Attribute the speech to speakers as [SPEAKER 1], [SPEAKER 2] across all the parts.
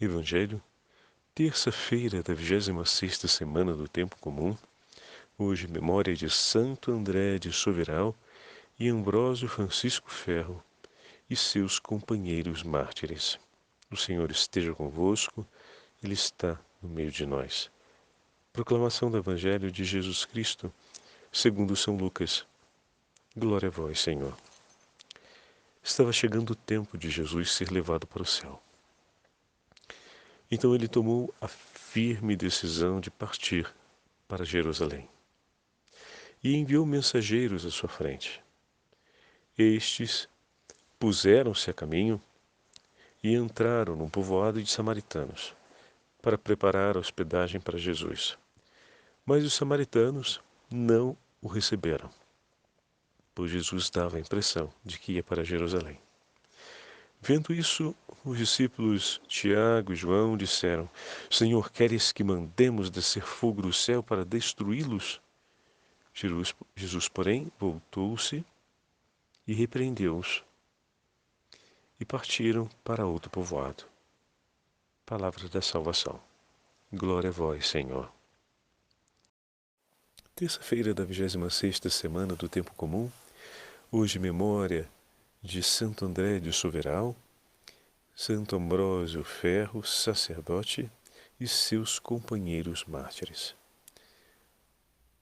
[SPEAKER 1] Evangelho, terça-feira da 26ª semana do Tempo Comum. Hoje, memória de Santo André de Soveral e Ambrósio Francisco Ferro e seus companheiros mártires. O Senhor esteja convosco, Ele está no meio de nós. Proclamação do Evangelho de Jesus Cristo, segundo São Lucas. Glória a vós, Senhor. Estava chegando o tempo de Jesus ser levado para o céu. Então ele tomou a firme decisão de partir para Jerusalém e enviou mensageiros à sua frente. Estes puseram-se a caminho e entraram num povoado de samaritanos para preparar a hospedagem para Jesus. Mas os samaritanos não o receberam, pois Jesus dava a impressão de que ia para Jerusalém. Vendo isso, os discípulos Tiago e João disseram: Senhor, queres que mandemos descer fogo do céu para destruí-los? Jesus, porém, voltou-se e repreendeu-os. E partiram para outro povoado. Palavra da salvação. Glória a vós, Senhor. Terça-feira da 26ª semana do Tempo Comum. Hoje, memória de Santo André de Soveral, Santo Ambrósio Ferro, sacerdote, e seus companheiros mártires.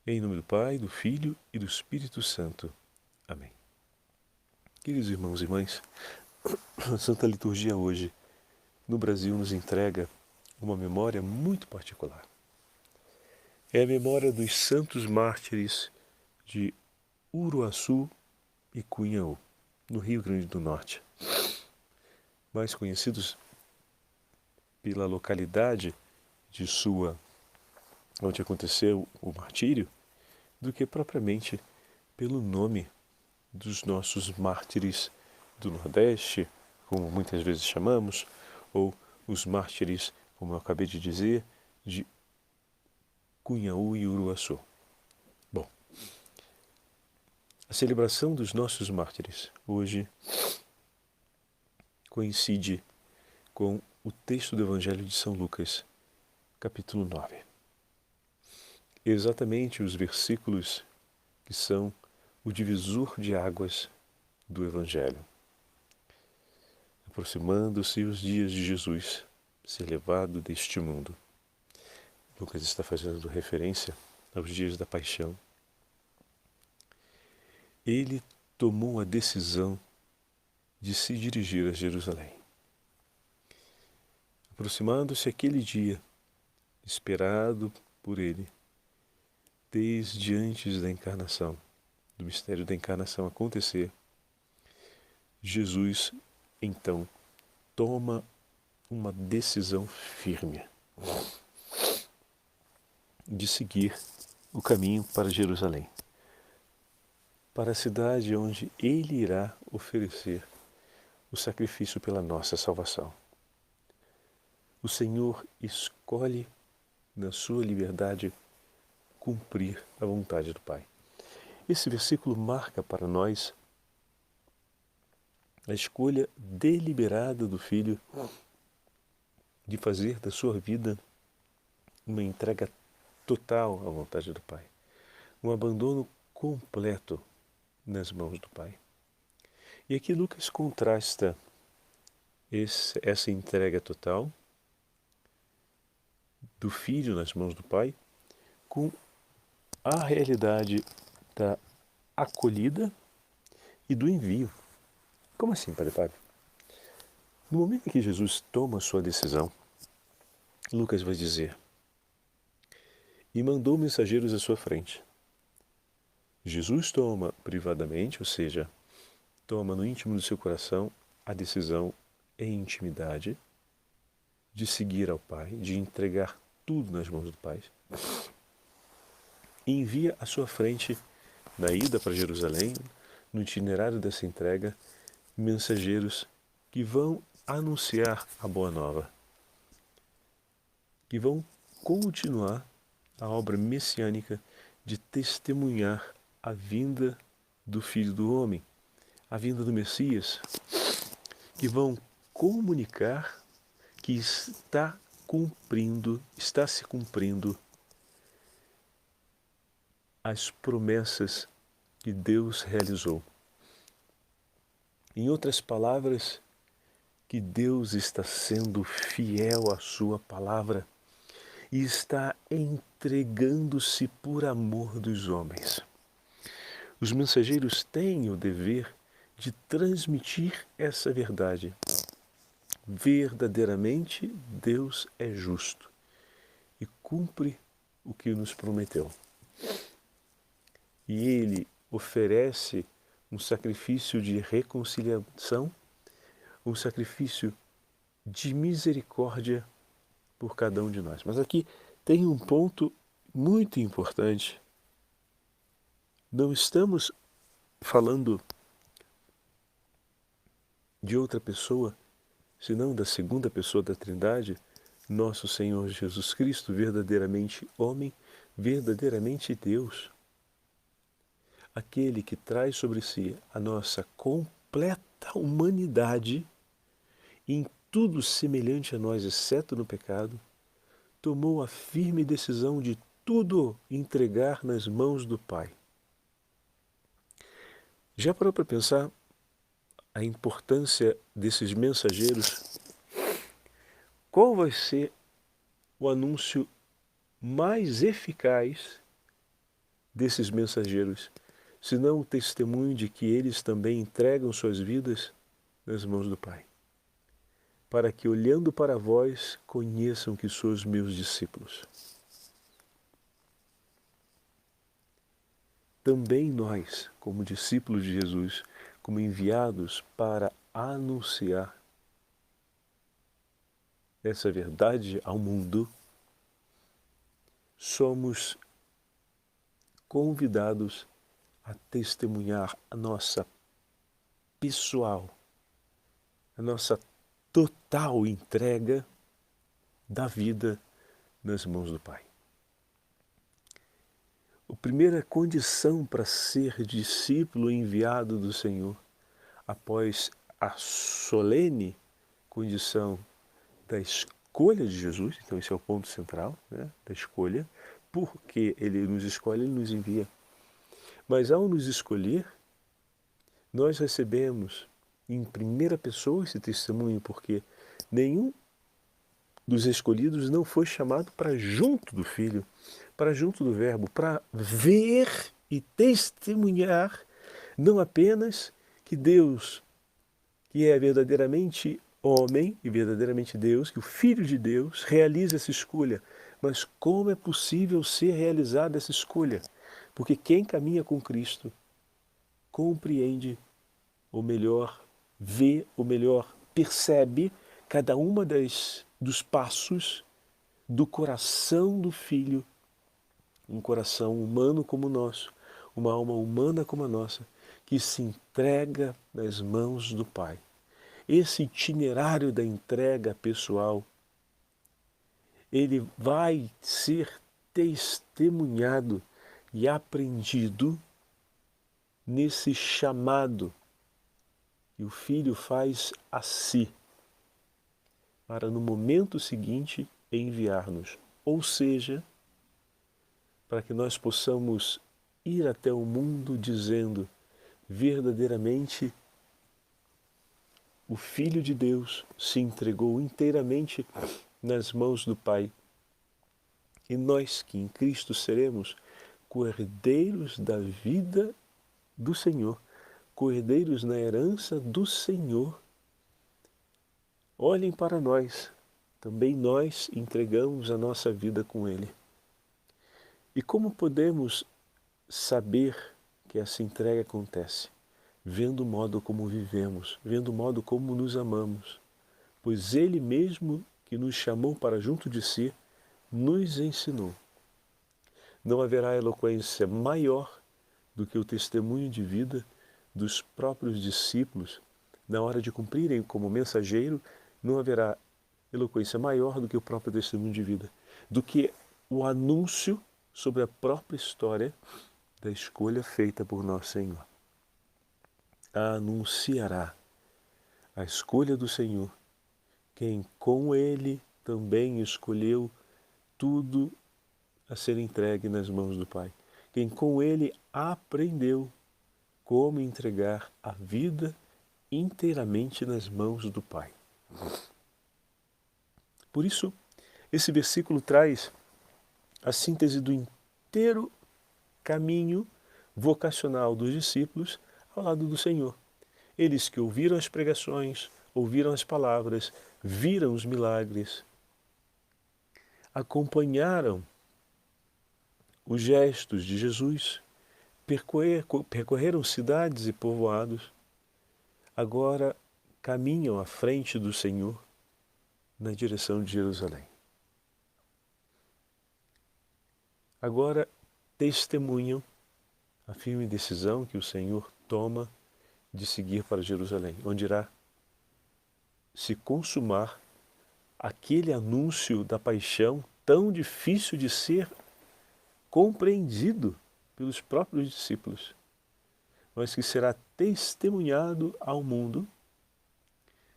[SPEAKER 1] Em nome do Pai, do Filho e do Espírito Santo. Amém. Queridos irmãos e irmãs, a Santa Liturgia hoje, no Brasil, nos entrega uma memória muito particular. É a memória dos santos mártires de Uruaçu e Cunhaú, no Rio Grande do Norte, mais conhecidos pela localidade onde aconteceu o martírio, do que propriamente pelo nome dos nossos mártires do Nordeste, como muitas vezes chamamos, ou os mártires, como eu acabei de dizer, de Cunhaú e Uruaçu. Bom, a celebração dos nossos mártires hoje coincide com o texto do Evangelho de São Lucas, capítulo 9. Exatamente os versículos que são o divisor de águas do Evangelho. Aproximando-se os dias de Jesus ser levado deste mundo. Lucas está fazendo referência aos dias da paixão. Ele tomou a decisão de se dirigir a Jerusalém. Aproximando-se aquele dia, esperado por ele, desde antes da encarnação, do mistério da encarnação acontecer, Jesus, então, toma uma decisão firme de seguir o caminho para Jerusalém, para a cidade onde ele irá oferecer o sacrifício pela nossa salvação. O Senhor escolhe, na sua liberdade, cumprir a vontade do Pai. Esse versículo marca para nós a escolha deliberada do Filho de fazer da sua vida uma entrega total à vontade do Pai, um abandono completo nas mãos do Pai. E aqui Lucas contrasta essa entrega total do Filho nas mãos do Pai com a realidade da acolhida e do envio. Como assim, Padre Fábio? No momento em que Jesus toma a sua decisão, Lucas vai dizer: e mandou mensageiros à sua frente. Jesus toma privadamente, ou seja, toma no íntimo do seu coração a decisão em intimidade de seguir ao Pai, de entregar tudo nas mãos do Pai. E envia à sua frente, na ida para Jerusalém, no itinerário dessa entrega, mensageiros que vão anunciar a boa nova, que vão continuar a obra messiânica de testemunhar a vinda do Filho do Homem, a vinda do Messias, que vão comunicar que está se cumprindo as promessas que Deus realizou. Em outras palavras, que Deus está sendo fiel à sua palavra e está entregando-se por amor dos homens. Os mensageiros têm o dever de transmitir essa verdade. Verdadeiramente, Deus é justo e cumpre o que nos prometeu. E Ele oferece um sacrifício de reconciliação, um sacrifício de misericórdia por cada um de nós. Mas aqui tem um ponto muito importante. Não estamos falando de outra pessoa, senão da segunda pessoa da Trindade, nosso Senhor Jesus Cristo, verdadeiramente homem, verdadeiramente Deus. Aquele que traz sobre si a nossa completa humanidade, em tudo semelhante a nós, exceto no pecado, tomou a firme decisão de tudo entregar nas mãos do Pai. Já parou para pensar a importância desses mensageiros? Qual vai ser o anúncio mais eficaz desses mensageiros, senão o testemunho de que eles também entregam suas vidas nas mãos do Pai? Para que, olhando para vós, conheçam que sois meus discípulos. Também nós, como discípulos de Jesus, como enviados para anunciar essa verdade ao mundo, somos convidados a testemunhar a nossa pessoal, a nossa total entrega da vida nas mãos do Pai. A primeira condição para ser discípulo enviado do Senhor, após a solene condição da escolha de Jesus, então esse é o ponto central, né, da escolha, porque Ele nos escolhe, Ele nos envia. Mas ao nos escolher, nós recebemos em primeira pessoa esse testemunho, porque nenhum dos escolhidos não foi chamado para junto do Filho, para junto do Verbo, para ver e testemunhar não apenas que Deus, que é verdadeiramente homem e verdadeiramente Deus, que o Filho de Deus realiza essa escolha, mas como é possível ser realizada essa escolha? Porque quem caminha com Cristo compreende, ou melhor, vê, ou melhor, percebe cada uma dos passos do coração do Filho, um coração humano como o nosso, uma alma humana como a nossa, que se entrega nas mãos do Pai. Esse itinerário da entrega pessoal, ele vai ser testemunhado e aprendido nesse chamado que o Filho faz a si, para no momento seguinte enviar-nos. Ou seja, para que nós possamos ir até o mundo dizendo verdadeiramente o Filho de Deus se entregou inteiramente nas mãos do Pai. E nós que em Cristo seremos coerdeiros da vida do Senhor, coerdeiros na herança do Senhor. Olhem para nós, também nós entregamos a nossa vida com Ele. E como podemos saber que essa entrega acontece? Vendo o modo como vivemos, vendo o modo como nos amamos. Pois Ele mesmo que nos chamou para junto de si, nos ensinou. Não haverá eloquência maior do que o testemunho de vida dos próprios discípulos na hora de cumprirem como mensageiro. Não haverá eloquência maior do que o próprio testemunho de vida, do que o anúncio sobre a própria história da escolha feita por nosso Senhor. Anunciará a escolha do Senhor quem com ele também escolheu tudo a ser entregue nas mãos do Pai. Quem com ele aprendeu como entregar a vida inteiramente nas mãos do Pai. Por isso, esse versículo traz a síntese do inteiro caminho vocacional dos discípulos ao lado do Senhor. Eles que ouviram as pregações, ouviram as palavras, viram os milagres, acompanharam os gestos de Jesus, percorreram cidades e povoados, agora caminham à frente do Senhor na direção de Jerusalém. Agora testemunham a firme decisão que o Senhor toma de seguir para Jerusalém, onde irá se consumar aquele anúncio da paixão tão difícil de ser compreendido pelos próprios discípulos, mas que será testemunhado ao mundo,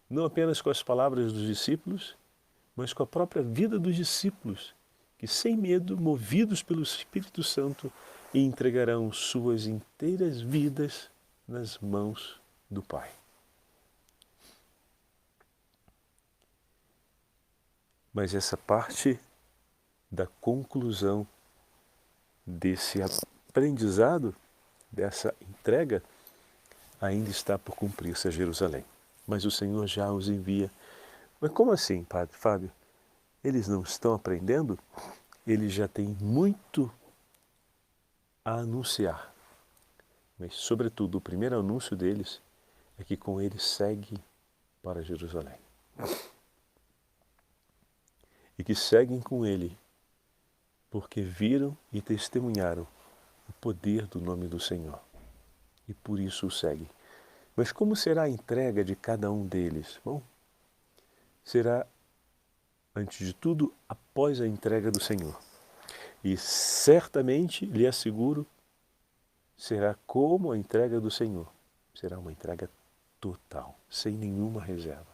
[SPEAKER 1] não apenas com as palavras dos discípulos, mas com a própria vida dos discípulos, que sem medo, movidos pelo Espírito Santo, entregarão suas inteiras vidas nas mãos do Pai. Mas essa parte da conclusão desse aprendizado, dessa entrega, ainda está por cumprir-se a Jerusalém. Mas o Senhor já os envia. Mas como assim, Padre Fábio? Eles não estão aprendendo? Eles já têm muito a anunciar. Mas, sobretudo, o primeiro anúncio deles é que com ele segue para Jerusalém. E que seguem com ele porque viram e testemunharam o poder do nome do Senhor. E por isso o seguem. Mas como será a entrega de cada um deles? Bom, será, antes de tudo, após a entrega do Senhor. E certamente, lhe asseguro, será como a entrega do Senhor. Será uma entrega total, sem nenhuma reserva.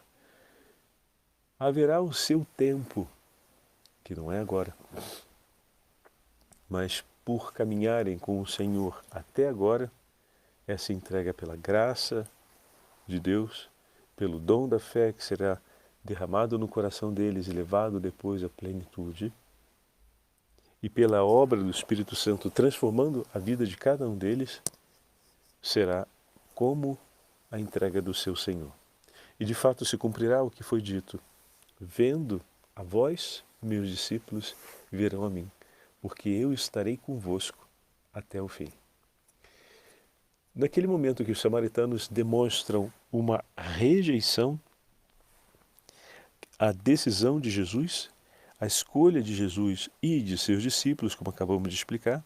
[SPEAKER 1] Haverá o seu tempo, que não é agora, mas por caminharem com o Senhor até agora, essa entrega pela graça de Deus, pelo dom da fé que será derramado no coração deles e levado depois à plenitude, e pela obra do Espírito Santo transformando a vida de cada um deles, será como a entrega do seu Senhor. E de fato se cumprirá o que foi dito: vendo a vós, meus discípulos, verão a mim, porque eu estarei convosco até o fim. Naquele momento que os samaritanos demonstram uma rejeição à decisão de Jesus, à escolha de Jesus e de seus discípulos, como acabamos de explicar,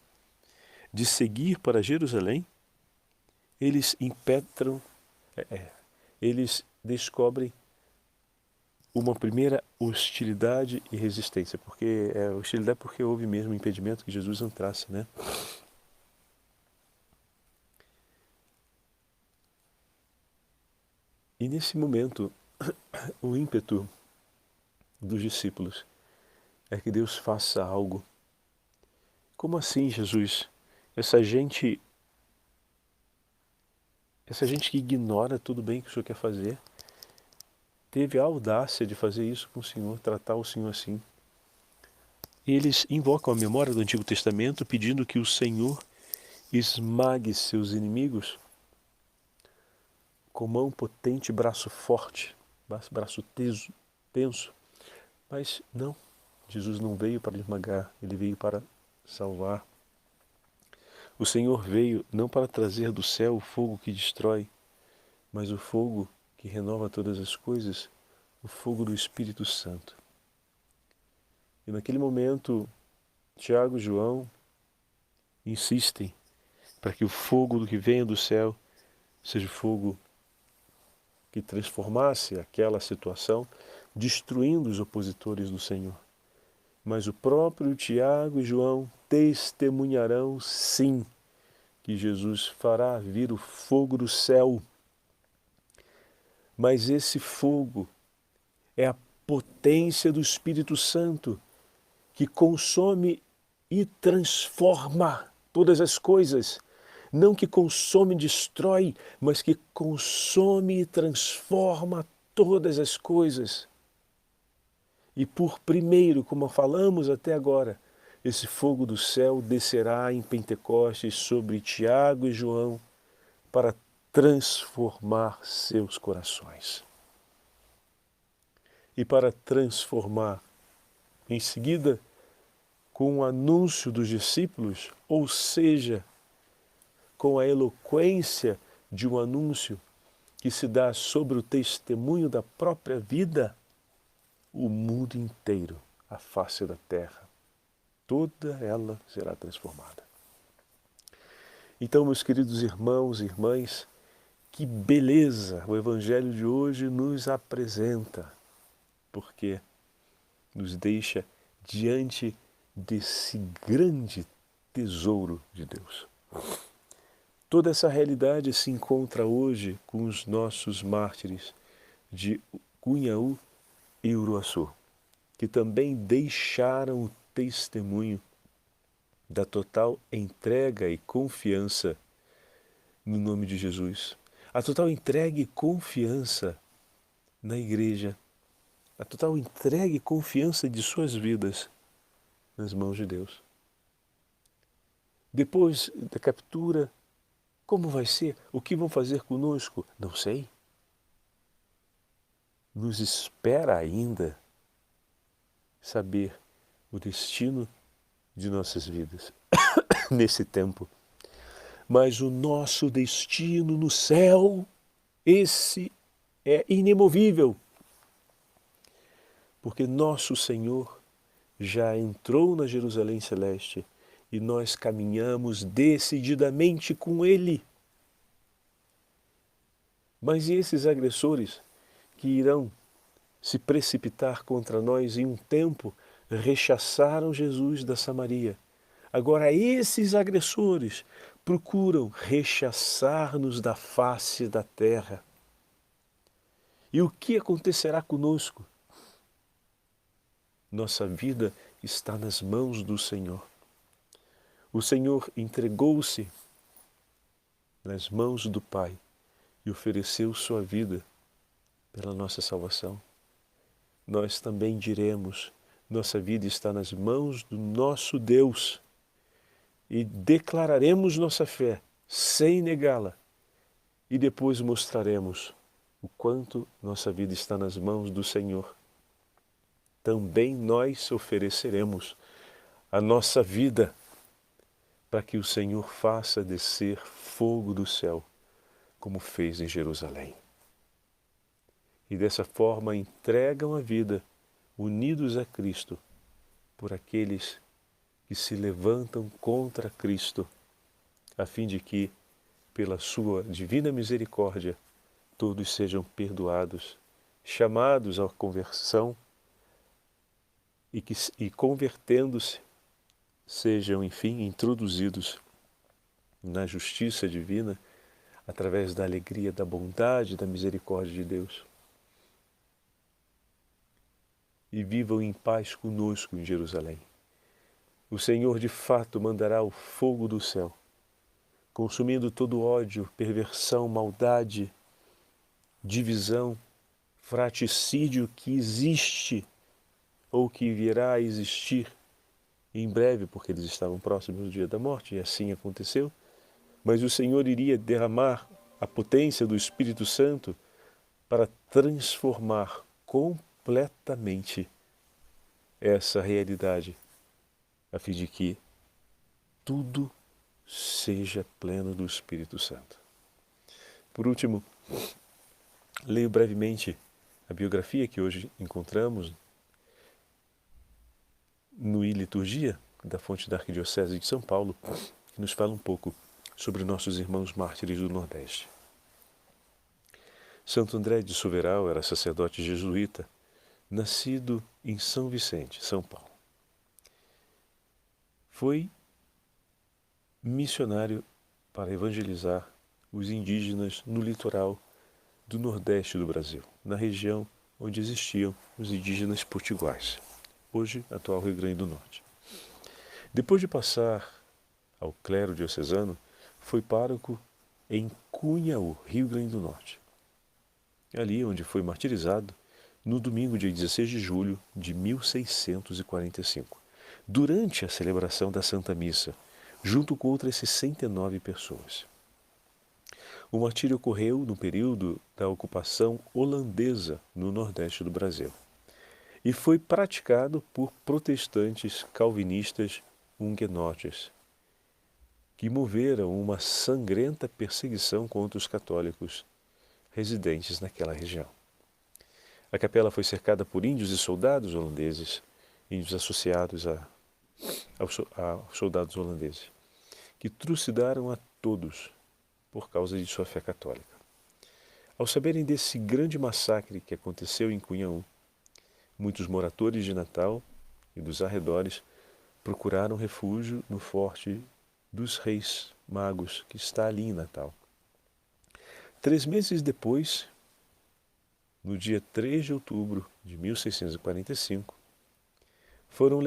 [SPEAKER 1] de seguir para Jerusalém, eles impetram, eles descobrem uma primeira hostilidade e resistência, hostilidade porque houve mesmo impedimento que Jesus entrasse, né? E nesse momento, o ímpeto dos discípulos é que Deus faça algo. Como assim, Jesus? Essa gente que ignora tudo bem que o Senhor quer fazer, teve a audácia de fazer isso com o Senhor, tratar o Senhor assim. Eles invocam a memória do Antigo Testamento pedindo que o Senhor esmague seus inimigos com mão potente, braço forte, braço tenso. Mas não, Jesus não veio para esmagar, ele veio para salvar. O Senhor veio não para trazer do céu o fogo que destrói, mas o fogo que renova todas as coisas, o fogo do Espírito Santo. E naquele momento, Tiago e João insistem para que o fogo que venha do céu seja o fogo que transformasse aquela situação, destruindo os opositores do Senhor. Mas o próprio Tiago e João testemunharão, sim, que Jesus fará vir o fogo do céu. Mas esse fogo é a potência do Espírito Santo que consome e transforma todas as coisas. Não que consome e destrói, mas que consome e transforma todas as coisas. E por primeiro, como falamos até agora, esse fogo do céu descerá em Pentecostes sobre Tiago e João para transformar seus corações. E para transformar, em seguida, com o anúncio dos discípulos, ou seja, com a eloquência de um anúncio que se dá sobre o testemunho da própria vida, o mundo inteiro, a face da terra, toda ela será transformada. Então, meus queridos irmãos e irmãs, que beleza o Evangelho de hoje nos apresenta, porque nos deixa diante desse grande tesouro de Deus. Toda essa realidade se encontra hoje com os nossos mártires de Cunhaú e Uruaçu, que também deixaram o testemunho da total entrega e confiança no nome de Jesus. A total entrega e confiança na igreja. A total entrega e confiança de suas vidas nas mãos de Deus. Depois da captura, como vai ser? O que vão fazer conosco? Não sei. Nos espera ainda saber o destino de nossas vidas nesse tempo. Mas o nosso destino no céu, esse é inemovível. Porque nosso Senhor já entrou na Jerusalém Celeste e nós caminhamos decididamente com Ele. Mas e esses agressores que irão se precipitar contra nós em um tempo rechaçaram Jesus da Samaria? Agora esses agressores procuram rechaçar-nos da face da terra. E o que acontecerá conosco? Nossa vida está nas mãos do Senhor. O Senhor entregou-se nas mãos do Pai e ofereceu sua vida pela nossa salvação. Nós também diremos, nossa vida está nas mãos do nosso Deus e declararemos nossa fé sem negá-la e depois mostraremos o quanto nossa vida está nas mãos do Senhor. Também nós ofereceremos a nossa vida para que o Senhor faça descer fogo do céu, como fez em Jerusalém. E dessa forma entregam a vida, unidos a Cristo, por aqueles que se levantam contra Cristo, a fim de que, pela sua divina misericórdia, todos sejam perdoados, chamados à conversão e convertendo-se, sejam, enfim, introduzidos na justiça divina através da alegria, da bondade, da misericórdia de Deus. E vivam em paz conosco em Jerusalém. O Senhor de fato mandará o fogo do céu, consumindo todo ódio, perversão, maldade, divisão, fratricídio que existe ou que virá a existir em breve, porque eles estavam próximos do dia da morte, e assim aconteceu. Mas o Senhor iria derramar a potência do Espírito Santo para transformar completamente essa realidade, a fim de que tudo seja pleno do Espírito Santo. Por último, leio brevemente a biografia que hoje encontramos no iLiturgia, da fonte da Arquidiocese de São Paulo, que nos fala um pouco sobre nossos irmãos mártires do Nordeste. Santo André de Suveral era sacerdote jesuíta, nascido em São Vicente, São Paulo. Foi missionário para evangelizar os indígenas no litoral do Nordeste do Brasil, na região onde existiam os indígenas potiguares, hoje atual Rio Grande do Norte. Depois de passar ao clero diocesano, foi pároco em Cunhaú, Rio Grande do Norte. Ali onde foi martirizado no domingo, dia 16 de julho de 1645, durante a celebração da Santa Missa, junto com outras 69 pessoas. O martírio ocorreu no período da ocupação holandesa no Nordeste do Brasil e foi praticado por protestantes calvinistas huguenotes, que moveram uma sangrenta perseguição contra os católicos residentes naquela região. A capela foi cercada por índios e soldados holandeses, índios associados aos soldados holandeses, que trucidaram a todos por causa de sua fé católica. Ao saberem desse grande massacre que aconteceu em Cunhaú, muitos moradores de Natal e dos arredores procuraram refúgio no Forte dos Reis Magos, que está ali em Natal. 3 meses depois, no dia 3 de outubro de 1645, foram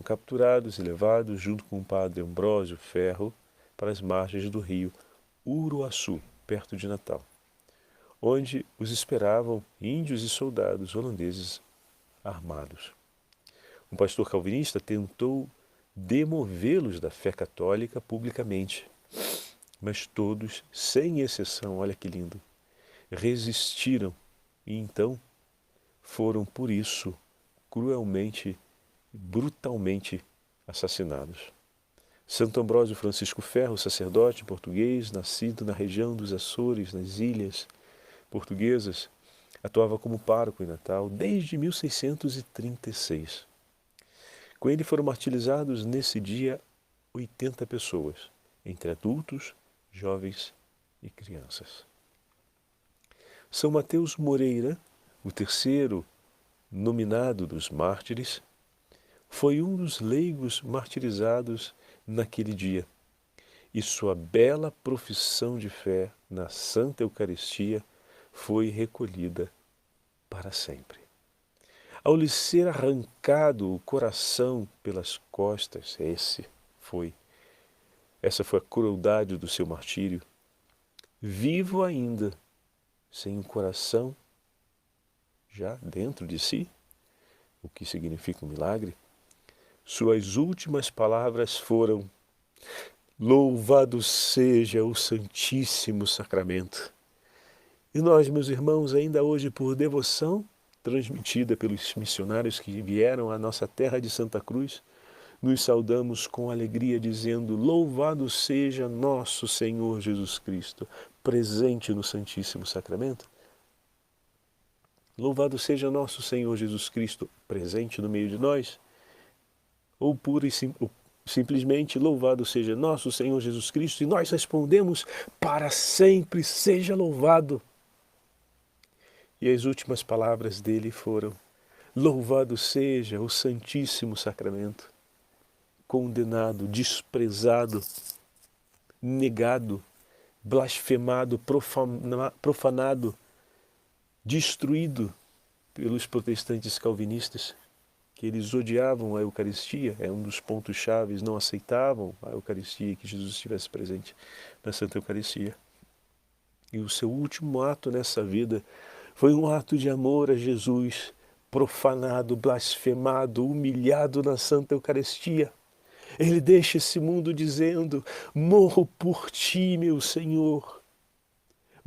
[SPEAKER 1] capturados e levados junto com o padre Ambrósio Ferro para as margens do rio Uruaçu, perto de Natal, onde os esperavam índios e soldados holandeses armados. Um pastor calvinista tentou demovê-los da fé católica publicamente, mas todos, sem exceção, olha que lindo, resistiram e então foram por isso cruelmente, brutalmente assassinados. Santo Ambrósio Francisco Ferro, sacerdote português, nascido na região dos Açores, nas ilhas portuguesas, atuava como pároco em Natal desde 1636. Com ele foram martirizados nesse dia 80 pessoas, entre adultos, jovens e crianças. São Mateus Moreira, o terceiro nominado dos mártires, foi um dos leigos martirizados naquele dia, e sua bela profissão de fé na Santa Eucaristia foi recolhida para sempre. Ao lhe ser arrancado o coração pelas costas, essa foi a crueldade do seu martírio, vivo ainda, sem o coração já dentro de si, o que significa um milagre, suas últimas palavras foram: louvado seja o Santíssimo Sacramento. E nós, meus irmãos, ainda hoje por devoção, transmitida pelos missionários que vieram à nossa terra de Santa Cruz, nos saudamos com alegria dizendo: louvado seja nosso Senhor Jesus Cristo, presente no Santíssimo Sacramento. Louvado seja nosso Senhor Jesus Cristo, presente no meio de nós. Ou pura e simplesmente, louvado seja nosso Senhor Jesus Cristo, e nós respondemos: para sempre seja louvado. E as últimas palavras dele foram: louvado seja o Santíssimo Sacramento. Condenado, desprezado, negado, blasfemado, profanado, destruído pelos protestantes calvinistas, que eles odiavam a Eucaristia, é um dos pontos chaves, não aceitavam a Eucaristia, que Jesus estivesse presente na Santa Eucaristia. E o seu último ato nessa vida foi um ato de amor a Jesus, profanado, blasfemado, humilhado na Santa Eucaristia. Ele deixa esse mundo dizendo: morro por ti, meu Senhor.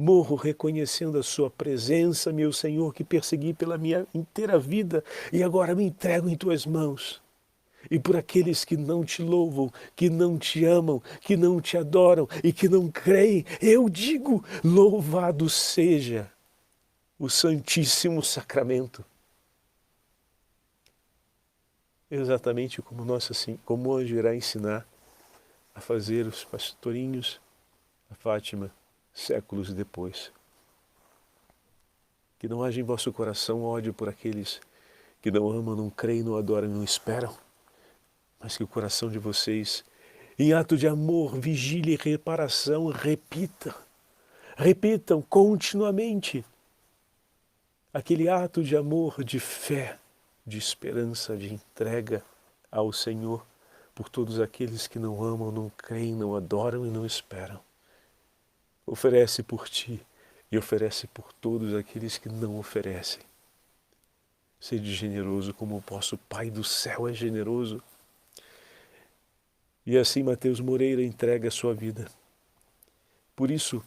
[SPEAKER 1] Morro reconhecendo a sua presença, meu Senhor, que persegui pela minha inteira vida e agora me entrego em tuas mãos. E por aqueles que não te louvam, que não te amam, que não te adoram e que não creem, eu digo: louvado seja o Santíssimo Sacramento. Exatamente como hoje irá ensinar a fazer os pastorinhos a Fátima séculos depois. Que não haja em vosso coração ódio por aqueles que não amam, não creem, não adoram, não esperam, mas que o coração de vocês, em ato de amor, vigília e reparação, repitam continuamente aquele ato de amor, de fé, de esperança, de entrega ao Senhor por todos aqueles que não amam, não creem, não adoram e não esperam. Oferece por ti e oferece por todos aqueles que não oferecem. Sede generoso como o vosso Pai do céu é generoso. E assim Mateus Moreira entrega a sua vida. Por isso,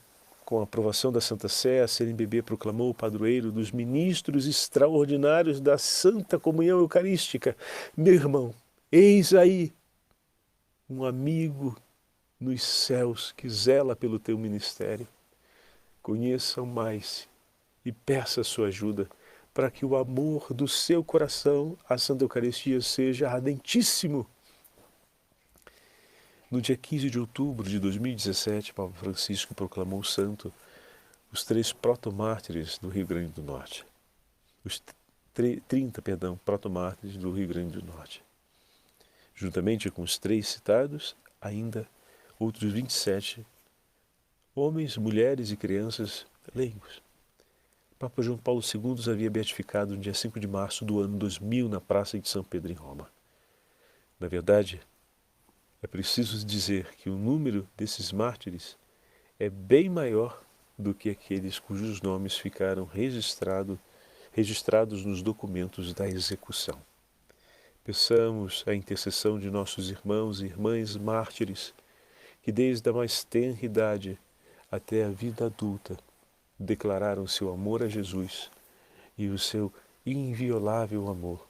[SPEAKER 1] com a aprovação da Santa Sé, a CNBB proclamou o padroeiro dos ministros extraordinários da Santa Comunhão Eucarística. Meu irmão, eis aí um amigo nos céus que zela pelo teu ministério. Conheça-o mais e peça a sua ajuda para que o amor do seu coração à Santa Eucaristia seja ardentíssimo. No dia 15 de outubro de 2017, Papa Francisco proclamou santo os 3 protomártires do Rio Grande do Norte. Os 30 protomártires do Rio Grande do Norte. Juntamente com os 3 citados, ainda outros 27 homens, mulheres e crianças leigos. Papa João Paulo II os havia beatificado no dia 5 de março do ano 2000 na Praça de São Pedro em Roma. Na verdade, é preciso dizer que o número desses mártires é bem maior do que aqueles cujos nomes ficaram registrados nos documentos da execução. Peçamos a intercessão de nossos irmãos e irmãs mártires, que desde a mais tenra idade até a vida adulta declararam seu amor a Jesus e o seu inviolável amor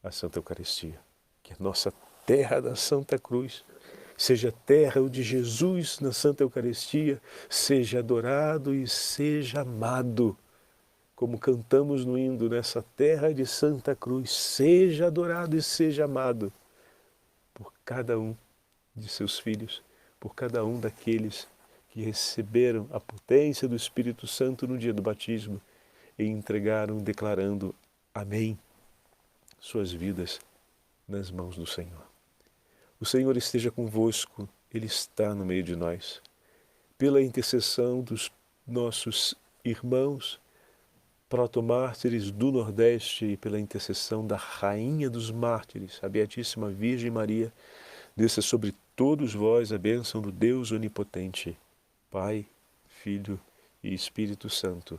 [SPEAKER 1] à Santa Eucaristia. Que a nossa terra da Santa Cruz seja terra onde Jesus na Santa Eucaristia seja adorado e seja amado. Como cantamos no hino, nessa terra de Santa Cruz, seja adorado e seja amado por cada um de seus filhos, por cada um daqueles que receberam a potência do Espírito Santo no dia do batismo e entregaram declarando amém, suas vidas nas mãos do Senhor. O Senhor esteja convosco, Ele está no meio de nós. Pela intercessão dos nossos irmãos protomártires do Nordeste e pela intercessão da Rainha dos Mártires, a Beatíssima Virgem Maria, desça sobre todos vós a bênção do Deus Onipotente, Pai, Filho e Espírito Santo.